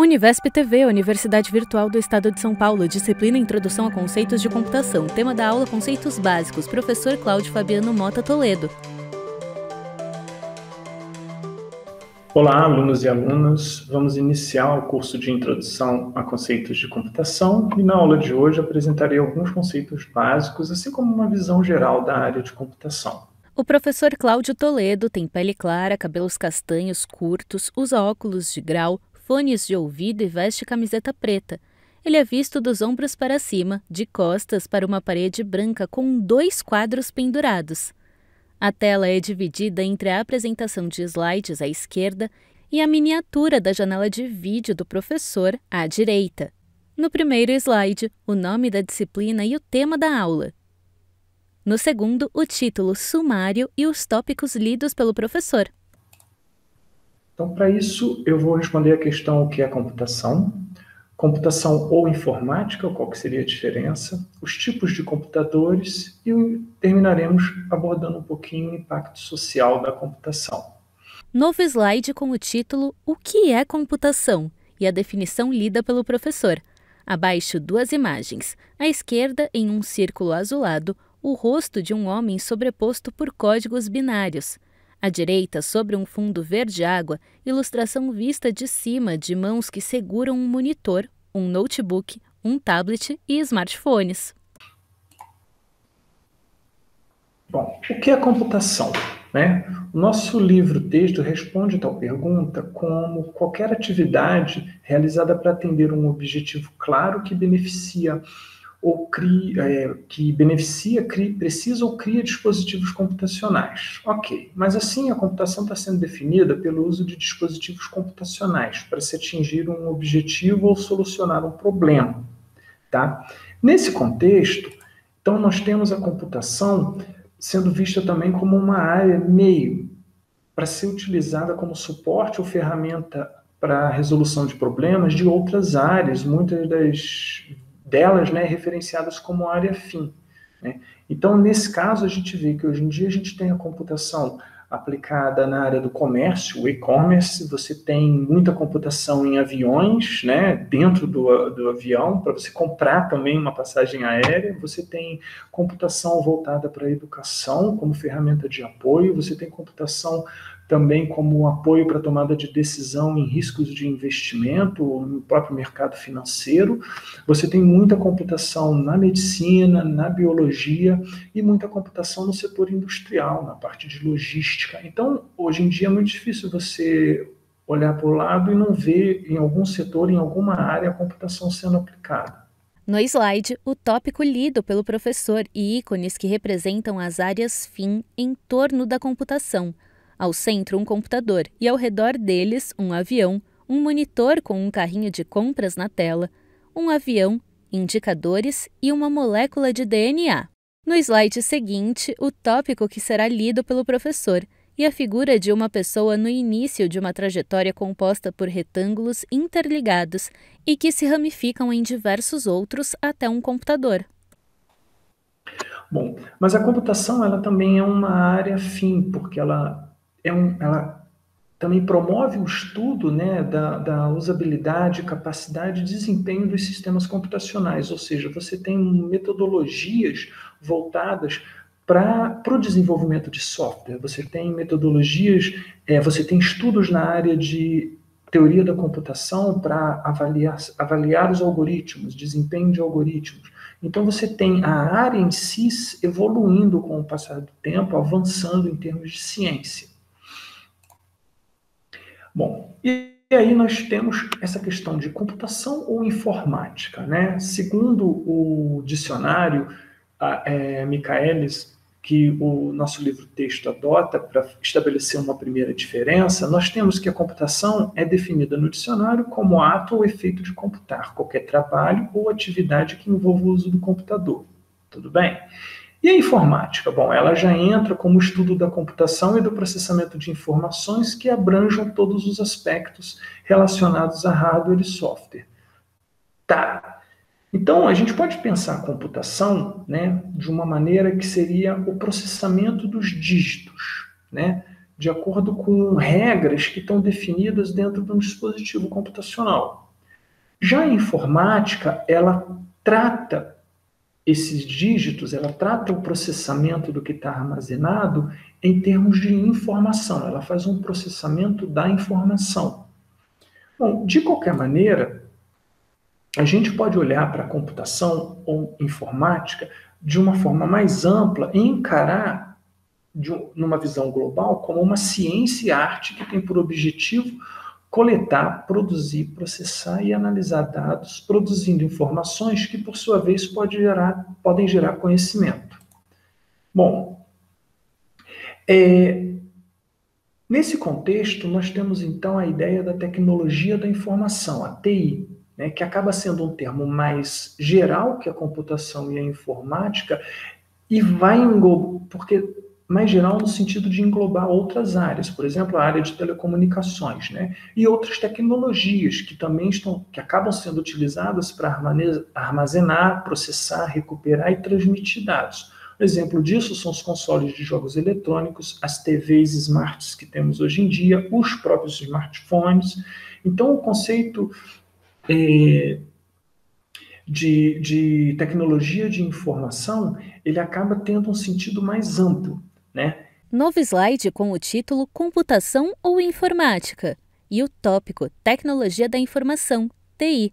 Univesp TV, Universidade Virtual do Estado de São Paulo, disciplina Introdução a Conceitos de Computação, tema da aula Conceitos Básicos, professor Cláudio Fabiano Mota Toledo. Olá, alunos e alunas, vamos iniciar o curso de Introdução a Conceitos de Computação e na aula de hoje apresentarei alguns conceitos básicos, assim como uma visão geral da área de computação. O professor Cláudio Toledo tem pele clara, cabelos castanhos curtos, usa óculos de grau, fones de ouvido e veste camiseta preta. Ele é visto dos ombros para cima, de costas para uma parede branca com 2 quadros pendurados. A tela é dividida entre a apresentação de slides à esquerda e a miniatura da janela de vídeo do professor à direita. No primeiro slide, o nome da disciplina e o tema da aula. No segundo, o título sumário e os tópicos lidos pelo professor. Então, para isso, eu vou responder a questão o que é computação ou informática, qual que seria a diferença, os tipos de computadores e terminaremos abordando um pouquinho o impacto social da computação. Novo slide com o título O que é computação? E a definição lida pelo professor. Abaixo, 2 imagens. À esquerda, em um círculo azulado, o rosto de um homem sobreposto por códigos binários. À direita, sobre um fundo verde-água, ilustração vista de cima de mãos que seguram um monitor, um notebook, um tablet e smartphones. Bom, o que é computação? O nosso livro-texto responde tal pergunta como qualquer atividade realizada para atender um objetivo claro que beneficia precisa ou cria dispositivos computacionais. Ok, mas assim a computação está sendo definida pelo uso de dispositivos computacionais para se atingir um objetivo ou solucionar um problema. Tá? Nesse contexto, então nós temos a computação sendo vista também como uma área meio para ser utilizada como suporte ou ferramenta para a resolução de problemas de outras áreas, muitas delas referenciadas como área fim. Então, nesse caso, a gente vê que hoje em dia a gente tem a computação aplicada na área do comércio, o e-commerce, você tem muita computação em aviões, dentro do avião, para você comprar também uma passagem aérea, você tem computação voltada para a educação como ferramenta de apoio, você tem computação também como apoio para a tomada de decisão em riscos de investimento no próprio mercado financeiro. Você tem muita computação na medicina, na biologia e muita computação no setor industrial, na parte de logística. Então, hoje em dia é muito difícil você olhar para o lado e não ver em algum setor, em alguma área, a computação sendo aplicada. No slide, o tópico lido pelo professor e ícones que representam as áreas fim em torno da computação. Ao centro, um computador e ao redor deles, um avião, um monitor com um carrinho de compras na tela, um avião, indicadores e uma molécula de DNA. No slide seguinte, o tópico que será lido pelo professor e a figura de uma pessoa no início de uma trajetória composta por retângulos interligados e que se ramificam em diversos outros até um computador. Bom, mas a computação ela também é uma área fim, porque ela também promove o estudo da usabilidade, capacidade e desempenho dos sistemas computacionais, ou seja, você tem metodologias voltadas para o desenvolvimento de software, você tem metodologias, você tem estudos na área de teoria da computação para avaliar os algoritmos, desempenho de algoritmos. Então você tem a área em si evoluindo com o passar do tempo, avançando em termos de ciência. Bom, e aí nós temos essa questão de computação ou informática, Segundo o dicionário Michaelis, que o nosso livro-texto adota para estabelecer uma primeira diferença, nós temos que a computação é definida no dicionário como ato ou efeito de computar, qualquer trabalho ou atividade que envolva o uso do computador. Tudo bem? E a informática? Bom, ela já entra como estudo da computação e do processamento de informações que abranjam todos os aspectos relacionados a hardware e software. Tá. Então, a gente pode pensar a computação de uma maneira que seria o processamento dos dígitos, de acordo com regras que estão definidas dentro de um dispositivo computacional. Já a informática, ela trata esses dígitos, ela trata o processamento do que está armazenado em termos de informação, ela faz um processamento da informação. Bom, de qualquer maneira, a gente pode olhar para a computação ou informática de uma forma mais ampla e encarar, numa visão global, como uma ciência e arte que tem por objetivo coletar, produzir, processar e analisar dados, produzindo informações que, por sua vez, podem gerar conhecimento. Bom, nesse contexto, nós temos então a ideia da tecnologia da informação, a TI, né, que acaba sendo um termo mais geral que a computação e a informática, e vai porque mais geral no sentido de englobar outras áreas, por exemplo, a área de telecomunicações, né, e outras tecnologias que também que acabam sendo utilizadas para armazenar, processar, recuperar e transmitir dados. Um exemplo disso são os consoles de jogos eletrônicos, as TVs smarts que temos hoje em dia, os próprios smartphones. Então, o conceito de tecnologia de informação, ele acaba tendo um sentido mais amplo, né? Novo slide com o título Computação ou Informática e o tópico Tecnologia da Informação, TI.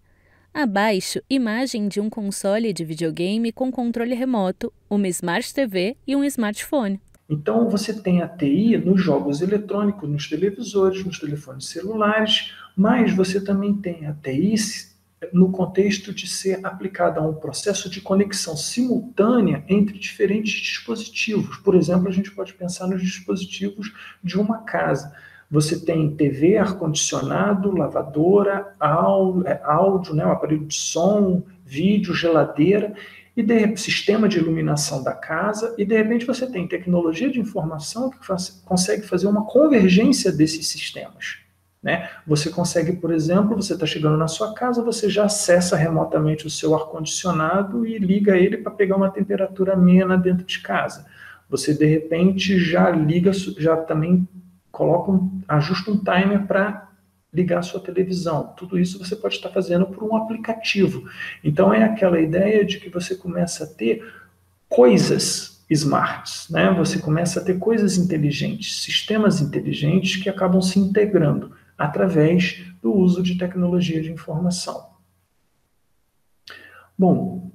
Abaixo, imagem de um console de videogame com controle remoto, uma Smart TV e um smartphone. Então, você tem a TI nos jogos eletrônicos, nos televisores, nos telefones celulares, mas você também tem a TI no contexto de ser aplicada a um processo de conexão simultânea entre diferentes dispositivos. Por exemplo, a gente pode pensar nos dispositivos de uma casa. Você tem TV, ar-condicionado, lavadora, áudio, né, o aparelho de som, vídeo, geladeira, e sistema de iluminação da casa, e de repente você tem tecnologia de informação que consegue fazer uma convergência desses sistemas. Né? Você consegue, por exemplo, você está chegando na sua casa, você já acessa remotamente o seu ar-condicionado e liga ele para pegar uma temperatura amena dentro de casa. Você, de repente, já também ajusta um timer para ligar a sua televisão. Tudo isso você pode estar fazendo por um aplicativo. Então, é aquela ideia de que você começa a ter coisas smarts, né? Você começa a ter coisas inteligentes, sistemas inteligentes que acabam se integrando através do uso de tecnologia de informação. Bom,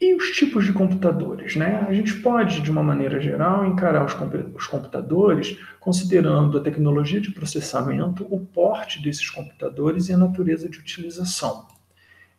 e os tipos de computadores, né? A gente pode, de uma maneira geral, encarar os computadores considerando a tecnologia de processamento, o porte desses computadores e a natureza de utilização.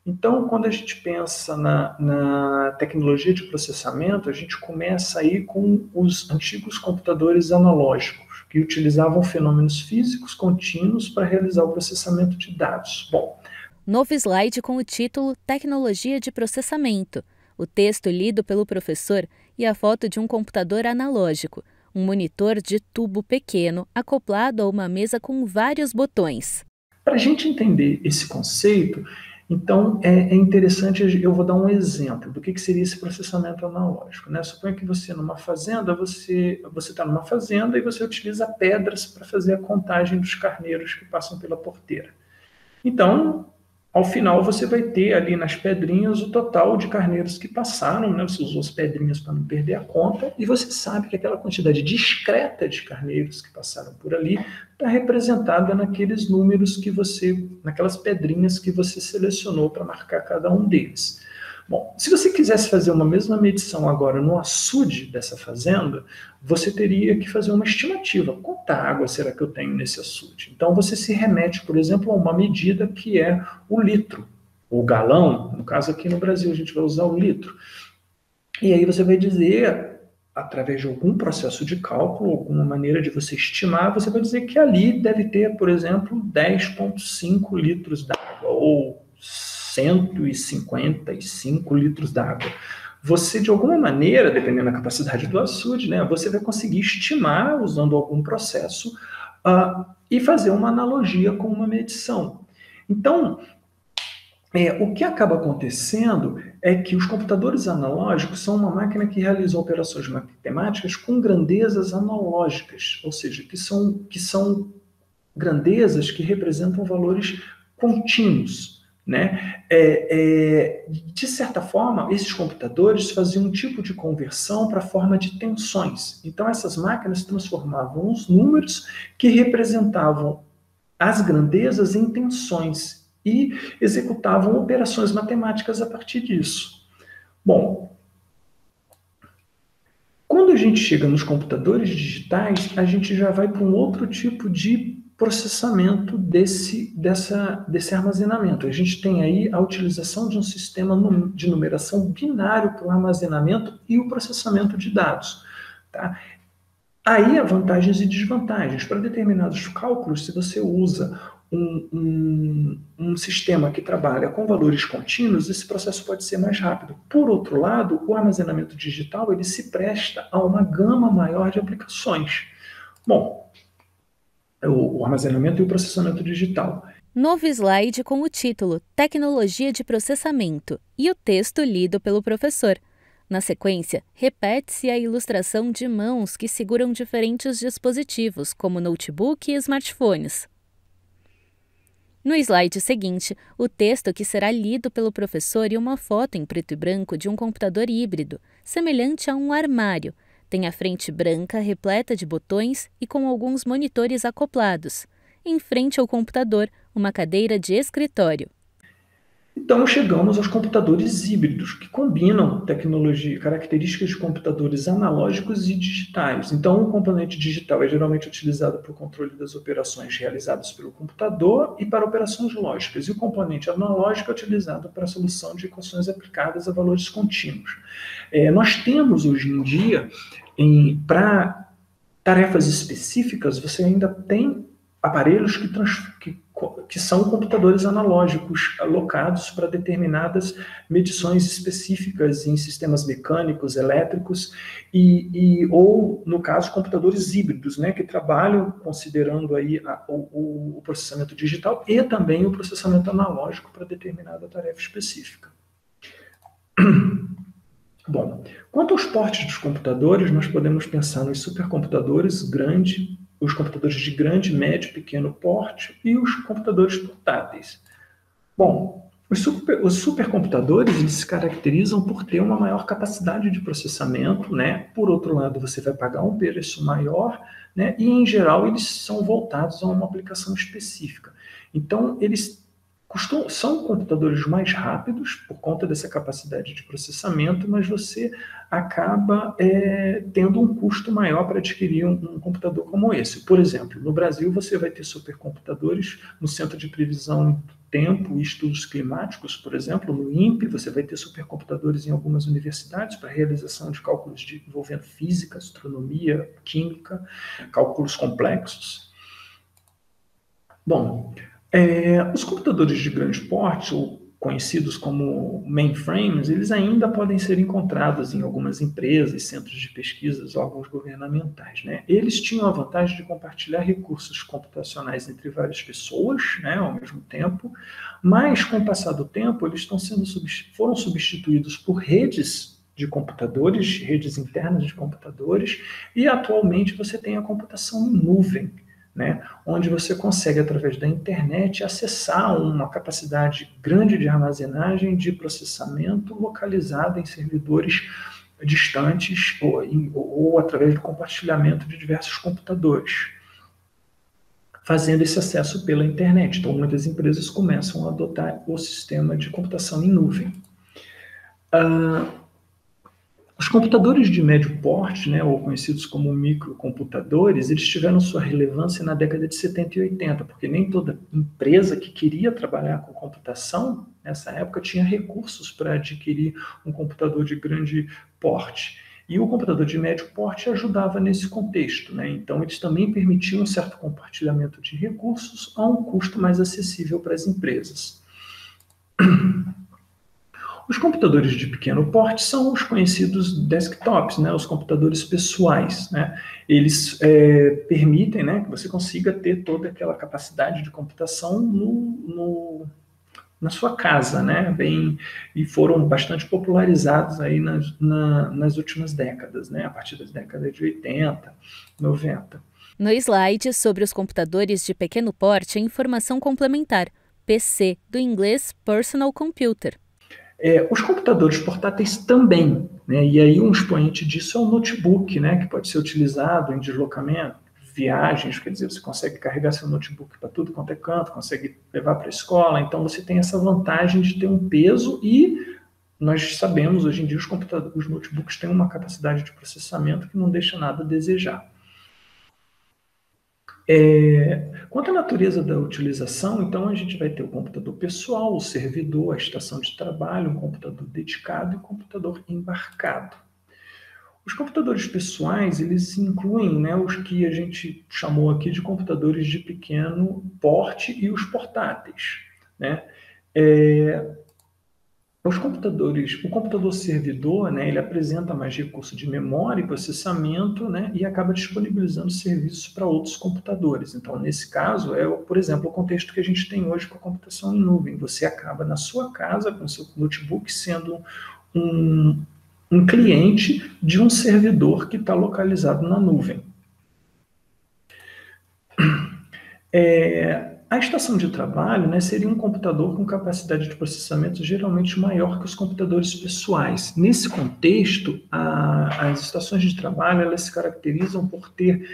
Então, quando a gente pensa na tecnologia de processamento, a gente começa aí com os antigos computadores analógicos, que utilizavam fenômenos físicos contínuos para realizar o processamento de dados. Bom, novo slide com o título Tecnologia de Processamento, o texto lido pelo professor e a foto de um computador analógico, um monitor de tubo pequeno acoplado a uma mesa com vários botões. Para a gente entender esse conceito, então é interessante, eu vou dar um exemplo do que seria esse processamento analógico. Né? Suponha que você numa fazenda, você está numa fazenda e você utiliza pedras para fazer a contagem dos carneiros que passam pela porteira. Então, ao final, você vai ter ali nas pedrinhas o total de carneiros que passaram, né? Você usou as pedrinhas para não perder a conta, e você sabe que aquela quantidade discreta de carneiros que passaram por ali está representada naqueles números naquelas pedrinhas que você selecionou para marcar cada um deles. Bom, se você quisesse fazer uma mesma medição agora no açude dessa fazenda, você teria que fazer uma estimativa. Quanta água será que eu tenho nesse açude? Então você se remete, por exemplo, a uma medida que é o litro, ou galão. No caso aqui no Brasil a gente vai usar o litro. E aí você vai dizer, através de algum processo de cálculo, alguma maneira de você estimar, você vai dizer que ali deve ter, por exemplo, 10,5 litros d'água, ou 155 litros d'água. Você, de alguma maneira, dependendo da capacidade do açude, né, você vai conseguir estimar, usando algum processo, e fazer uma analogia com uma medição. Então, o que acaba acontecendo é que os computadores analógicos são uma máquina que realiza operações matemáticas com grandezas analógicas, ou seja, que são grandezas que representam valores contínuos. né? De certa forma, esses computadores faziam um tipo de conversão para a forma de tensões. Então, essas máquinas transformavam os números que representavam as grandezas em tensões e executavam operações matemáticas a partir disso. Bom, quando a gente chega nos computadores digitais, a gente já vai para um outro tipo de processamento desse armazenamento. A gente tem aí a utilização de um sistema de numeração binário para o armazenamento e o processamento de dados. Tá? Aí há vantagens e desvantagens. Para determinados cálculos, se você usa um sistema que trabalha com valores contínuos, esse processo pode ser mais rápido. Por outro lado, o armazenamento digital ele se presta a uma gama maior de aplicações. Bom, o armazenamento e o processamento digital. Novo slide com o título Tecnologia de Processamento e o texto lido pelo professor. Na sequência, repete-se a ilustração de mãos que seguram diferentes dispositivos, como notebook e smartphones. No slide seguinte, o texto que será lido pelo professor e uma foto em preto e branco de um computador híbrido, semelhante a um armário. Tem a frente branca repleta de botões e com alguns monitores acoplados. Em frente ao computador, uma cadeira de escritório. Então, chegamos aos computadores híbridos, que combinam tecnologia, características de computadores analógicos e digitais. Então, o componente digital é geralmente utilizado para o controle das operações realizadas pelo computador e para operações lógicas, e o componente analógico é utilizado para a solução de equações aplicadas a valores contínuos. Nós temos, hoje em dia, para tarefas específicas, você ainda tem aparelhos que são computadores analógicos alocados para determinadas medições específicas em sistemas mecânicos, elétricos ou, no caso, computadores híbridos, né, que trabalham considerando aí o processamento digital e também o processamento analógico para determinada tarefa específica. Bom, quanto aos portes dos computadores, nós podemos pensar nos supercomputadores os computadores de grande, médio e pequeno porte e os computadores portáteis. Bom, os supercomputadores eles se caracterizam por ter uma maior capacidade de processamento, né? Por outro lado, você vai pagar um preço maior, né? E, em geral, eles são voltados a uma aplicação específica. Então, eles são computadores mais rápidos por conta dessa capacidade de processamento, mas você acaba tendo um custo maior para adquirir um computador como esse. Por exemplo, no Brasil você vai ter supercomputadores no Centro de Previsão do Tempo e Estudos Climáticos, por exemplo, no INPE, você vai ter supercomputadores em algumas universidades para realização de cálculos envolvendo física, astronomia, química, cálculos complexos. Bom, os computadores de grande porte, ou conhecidos como mainframes, eles ainda podem ser encontrados em algumas empresas, centros de pesquisas, órgãos governamentais, né? Eles tinham a vantagem de compartilhar recursos computacionais entre várias pessoas, né, ao mesmo tempo, mas com o passar do tempo eles foram substituídos por redes de computadores, redes internas de computadores, e atualmente você tem a computação em nuvem, né, onde você consegue, através da internet, acessar uma capacidade grande de armazenagem, de processamento localizada em servidores distantes ou através do compartilhamento de diversos computadores, fazendo esse acesso pela internet. Então, muitas empresas começam a adotar o sistema de computação em nuvem. Os computadores de médio porte, né, ou conhecidos como microcomputadores, eles tiveram sua relevância na década de 70 e 80, porque nem toda empresa que queria trabalhar com computação, nessa época, tinha recursos para adquirir um computador de grande porte. E o computador de médio porte ajudava nesse contexto, né? Então, eles também permitiam um certo compartilhamento de recursos a um custo mais acessível para as empresas. Os computadores de pequeno porte são os conhecidos desktops, né, os computadores pessoais, né? Eles permitem, né, que você consiga ter toda aquela capacidade de computação na sua casa, né? E foram bastante popularizados aí nas últimas décadas, né? A partir das décadas de 80, 90. No slide sobre os computadores de pequeno porte, informação complementar. PC, do inglês Personal Computer. Os computadores portáteis também, né? E aí um expoente disso é o notebook, né? Que pode ser utilizado em deslocamento, viagens, quer dizer, você consegue carregar seu notebook para tudo quanto é canto, consegue levar para a escola, então você tem essa vantagem de ter um peso e nós sabemos, hoje em dia, os notebooks têm uma capacidade de processamento que não deixa nada a desejar. Quanto à natureza da utilização, então a gente vai ter o computador pessoal, o servidor, a estação de trabalho, um computador dedicado e um computador embarcado. Os computadores pessoais, eles incluem, né, os que a gente chamou aqui de computadores de pequeno porte e os portáteis, né? O computador servidor, né, ele apresenta mais recurso de memória e processamento, né, e acaba disponibilizando serviços para outros computadores. Então, nesse caso, por exemplo, o contexto que a gente tem hoje com a computação em nuvem. Você acaba na sua casa, com o seu notebook, sendo um cliente de um servidor que está localizado na nuvem. A estação de trabalho, né, seria um computador com capacidade de processamento geralmente maior que os computadores pessoais. Nesse contexto, as estações de trabalho elas se caracterizam por ter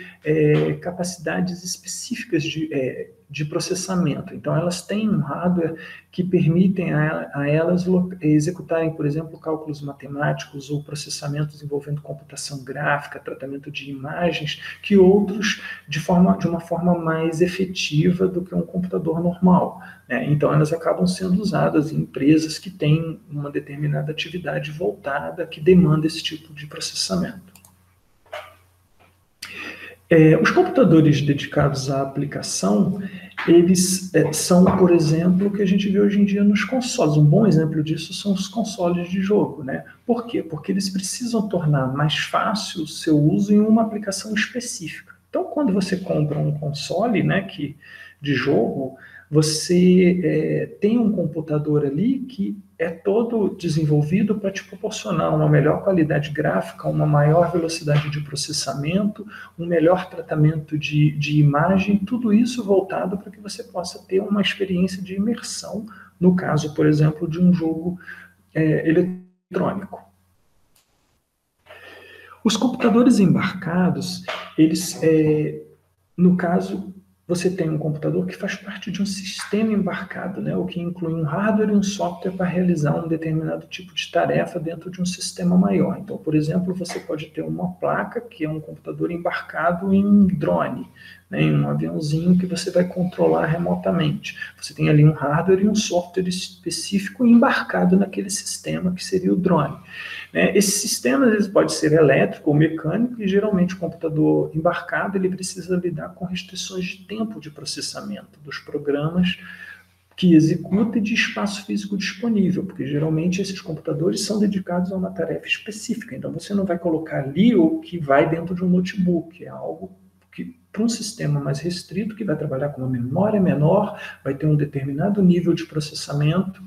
capacidades específicas de processamento. Então, elas têm um hardware que permitem a elas executarem, por exemplo, cálculos matemáticos ou processamentos envolvendo computação gráfica, tratamento de imagens, que outros de uma forma mais efetiva do que um computador normal, né? Então, elas acabam sendo usadas em empresas que têm uma determinada atividade voltada que demanda esse tipo de processamento. Os computadores dedicados à aplicação, eles são, por exemplo, o que a gente vê hoje em dia nos consoles. Um bom exemplo disso são os consoles de jogo, né? Por quê? Porque eles precisam tornar mais fácil o seu uso em uma aplicação específica. Então, quando você compra um console, né, de jogo, você tem um computador ali que é todo desenvolvido para te proporcionar uma melhor qualidade gráfica, uma maior velocidade de processamento, um melhor tratamento de imagem, tudo isso voltado para que você possa ter uma experiência de imersão, no caso, por exemplo, de um jogo eletrônico. Os computadores embarcados, eles, no caso, você tem um computador que faz parte de um sistema embarcado, né, o que inclui um hardware e um software para realizar um determinado tipo de tarefa dentro de um sistema maior. Então, por exemplo, você pode ter uma placa que é um computador embarcado em um drone, né, em um aviãozinho que você vai controlar remotamente. Você tem ali um hardware e um software específico embarcado naquele sistema que seria o drone. Esses sistemas eles podem ser elétrico ou mecânico e geralmente o computador embarcado ele precisa lidar com restrições de tempo de processamento dos programas que executa e de espaço físico disponível, porque geralmente esses computadores são dedicados a uma tarefa específica, então você não vai colocar ali o que vai dentro de um notebook, é algo que para um sistema mais restrito, que vai trabalhar com uma memória menor, vai ter um determinado nível de processamento,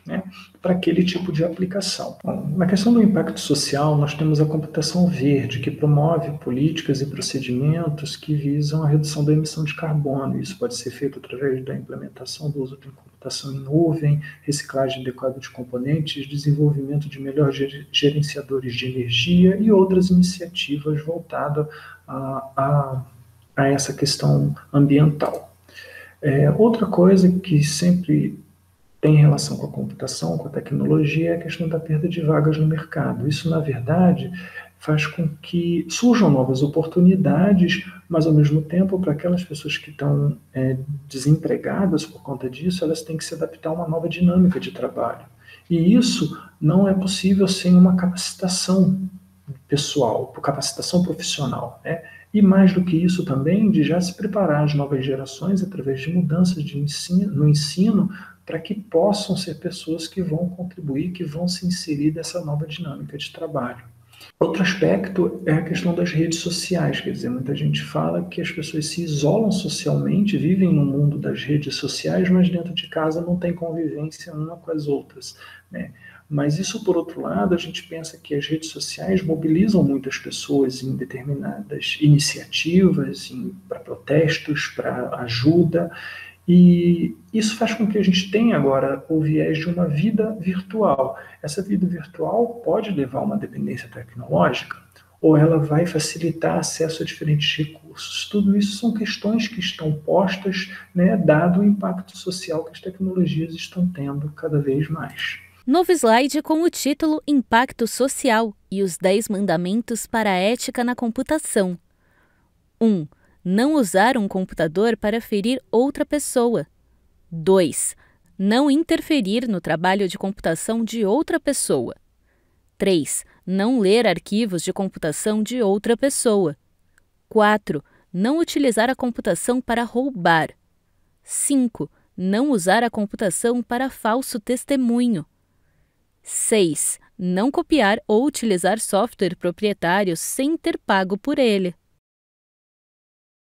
né, para aquele tipo de aplicação. Bom, na questão do impacto social, nós temos a computação verde, que promove políticas e procedimentos que visam a redução da emissão de carbono. Isso pode ser feito através da implementação do uso de computação em nuvem, reciclagem adequada de componentes, desenvolvimento de melhores gerenciadores de energia e outras iniciativas voltadas a essa questão ambiental. Outra coisa que sempre tem relação com a computação, com a tecnologia, é a questão da perda de vagas no mercado. Isso, na verdade, faz com que surjam novas oportunidades, mas, ao mesmo tempo, para aquelas pessoas que estão desempregadas por conta disso, elas têm que se adaptar a uma nova dinâmica de trabalho. E isso não é possível sem uma capacitação pessoal, capacitação profissional, né? E mais do que isso também, de já se preparar as novas gerações através de mudanças no ensino, para que possam ser pessoas que vão contribuir, que vão se inserir nessa nova dinâmica de trabalho. Outro aspecto é a questão das redes sociais, quer dizer, muita gente fala que as pessoas se isolam socialmente, vivem no mundo das redes sociais, mas dentro de casa não tem convivência uma com as outras, né? Mas isso, por outro lado, a gente pensa que as redes sociais mobilizam muitas pessoas em determinadas iniciativas, para protestos, para ajuda, E isso faz com que a gente tenha agora o viés de uma vida virtual. Essa vida virtual pode levar a uma dependência tecnológica, ou ela vai facilitar acesso a diferentes recursos. Tudo isso são questões que estão postas, né, dado o impacto social que as tecnologias estão tendo cada vez mais. Novo slide com o título Impacto Social e os 10 Mandamentos para a Ética na Computação. 1. Não usar um computador para ferir outra pessoa. 2. Não interferir no trabalho de computação de outra pessoa. 3. Não ler arquivos de computação de outra pessoa. 4. Não utilizar a computação para roubar. 5. Não usar a computação para falso testemunho. 6. Não copiar ou utilizar software proprietário sem ter pago por ele.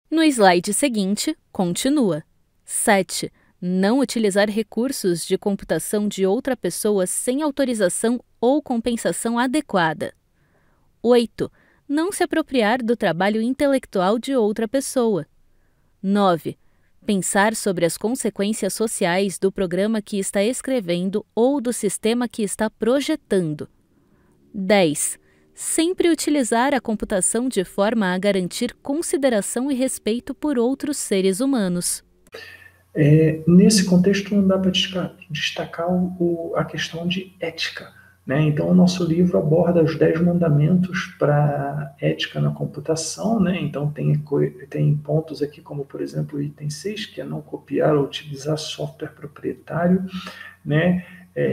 No slide seguinte, continua. 7. Não utilizar recursos de computação de outra pessoa sem autorização ou compensação adequada. 8. Não se apropriar do trabalho intelectual de outra pessoa. 9. Pensar sobre as consequências sociais do programa que está escrevendo ou do sistema que está projetando. 10. Sempre utilizar a computação de forma a garantir consideração e respeito por outros seres humanos. Nesse contexto, não dá para destacar a questão de ética, né? Então, o nosso livro aborda os 10 mandamentos para ética na computação, né? Então, tem pontos aqui como, por exemplo, o item 6, que é não copiar ou utilizar software proprietário, né?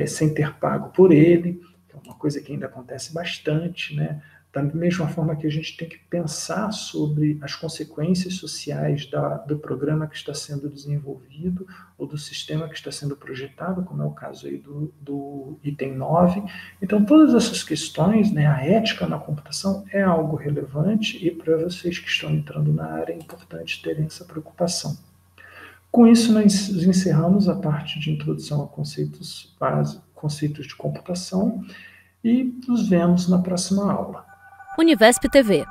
Sem ter pago por ele, que é uma coisa que ainda acontece bastante, né? Da mesma forma que a gente tem que pensar sobre as consequências sociais do programa que está sendo desenvolvido ou do sistema que está sendo projetado, como é o caso aí do item 9. Então, todas essas questões, né, a ética na computação é algo relevante e para vocês que estão entrando na área é importante terem essa preocupação. Com isso, nós encerramos a parte de introdução a conceitos básicos, conceitos de computação, e nos vemos na próxima aula. Univesp TV.